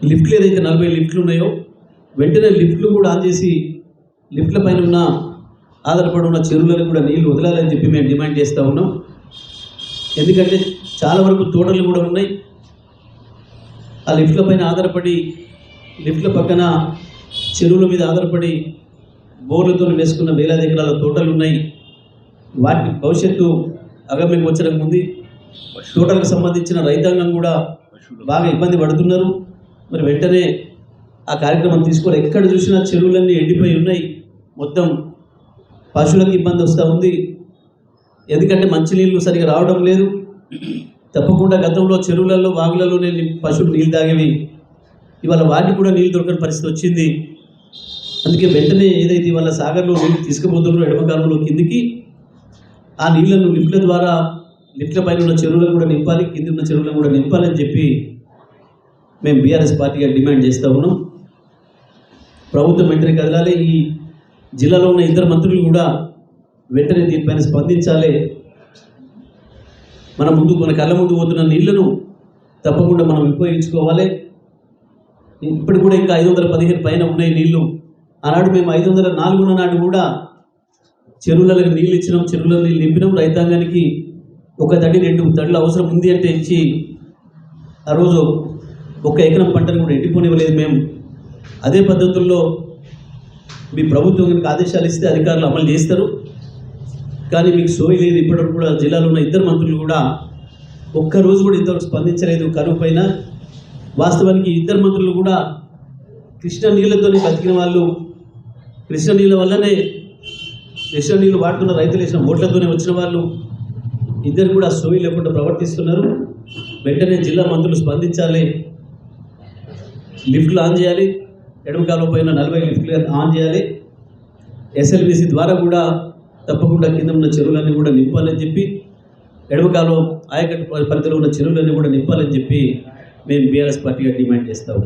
లిఫ్ట్లు ఏదైతే 40 లిఫ్ట్లు ఉన్నాయో వెంటనే లిఫ్ట్లు కూడా ఆన్ చేసి లిఫ్ట్ల పైన ఉన్న ఆధారపడి ఉన్న చెరువులను కూడా నీళ్లు వదలాలని చెప్పి మేము డిమాండ్ చేస్తూ ఉన్నాం. ఎందుకంటే చాలా వరకు తోటలు కూడా ఉన్నాయి. ఆ లిఫ్ట్ల పైన ఆధారపడి లిఫ్ట్ల పక్కన చెరువుల మీద ఆధారపడి బోర్లతో వేసుకున్న వేలాది ఎకరాల తోటలు ఉన్నాయి. వాటి భవిష్యత్తు అగమ్యం వచ్చడం ఉంది. తోటలకు సంబంధించిన రైతాంగం కూడా బాగా ఇబ్బంది పడుతున్నారు. మరి వెంటనే ఆ కార్యక్రమం తీసుకోవాలి. ఎక్కడ చూసినా చెరువులన్నీ ఎండిపోయి ఉన్నాయి. మొత్తం పశువులకు ఇబ్బంది వస్తూ ఉంది. ఎందుకంటే మంచినీళ్ళు సరిగా రావడం లేదు. తప్పకుండా గతంలో చెరువులలో వాగులలోనే పశువులు నీళ్ళు తాగేవి. ఇవాళ వాటికి కూడా నీళ్ళు దొరకని పరిస్థితి వచ్చింది. అందుకే వెంటనే ఏదైతే ఇవాళ సాగర్లో నీళ్ళు తీసుకుపోతున్నారో ఎడమకాలంలో కిందికి ఆ నీళ్లను లిఫ్ట్ల ద్వారా లిఫ్ట్ల పైన ఉన్న చెరువులను కూడా నింపాలి, కింది ఉన్న చెరువులను కూడా నింపాలని చెప్పి మేము బీఆర్ఎస్ పార్టీగా డిమాండ్ చేస్తూ ఉన్నాం. ప్రభుత్వం వెంటనే కదలాలి. ఈ జిల్లాలో ఉన్న ఇద్దరు మంత్రులు కూడా వెంటనే దీనిపైన స్పందించాలి. మన కళ్ళ ముందు పోతున్న నీళ్లను తప్పకుండా మనం ఉపయోగించుకోవాలి. ఇప్పటికి కూడా ఇంకా 515 పైన ఉన్నాయి నీళ్లు. ఆనాడు మేము 504 నాడు కూడా చెరువులకు నీళ్ళు ఇచ్చినాం, చెరువుల నీళ్ళు నింపినాం. రైతాంగానికి 1 తడి 2 తడులు అవసరం ఉంది అంటే ఇచ్చి ఆ రోజు 1 ఎకరం పంటను కూడా ఎండిపోనివ్వలేదు మేము. అదే పద్ధతుల్లో మీ ప్రభుత్వం కనుక ఆదేశాలు ఇస్తే అధికారులు అమలు చేస్తారు. కానీ మీకు సోయి లేదు. ఇప్పటివరకు కూడా జిల్లాలో ఉన్న ఇద్దరు మంత్రులు కూడా ఒక్కరోజు కూడా ఇంతవరకు స్పందించలేదు కరువు పైన. వాస్తవానికి ఇద్దరు మంత్రులు కూడా కృష్ణ నీళ్ళతోనే బతికిన వాళ్ళు. కృష్ణ నీళ్ళ వల్లనే కృష్ణ నీళ్ళు వాడుతున్న రైతులు వేసిన ఓట్లతోనే వచ్చిన వాళ్ళు. ఇద్దరు కూడా సోయి లేకుండా ప్రవర్తిస్తున్నారు. వెంటనే జిల్లా మంత్రులు స్పందించాలి. లిఫ్ట్లు ఆన్ చేయాలి. ఎడమకాలం పైన 40 లిఫ్ట్లు ఆన్ చేయాలి. ఎస్ఎల్బీసీ ద్వారా కూడా తప్పకుండా కింద ఉన్న చెరువులన్నీ కూడా నింపాలని చెప్పి, ఎడమకాలం ఆయకట్టు పరిధిలో ఉన్న చెరువులన్నీ కూడా నింపాలని చెప్పి మేము బీఆర్ఎస్ పార్టీగా డిమాండ్ చేస్తాము.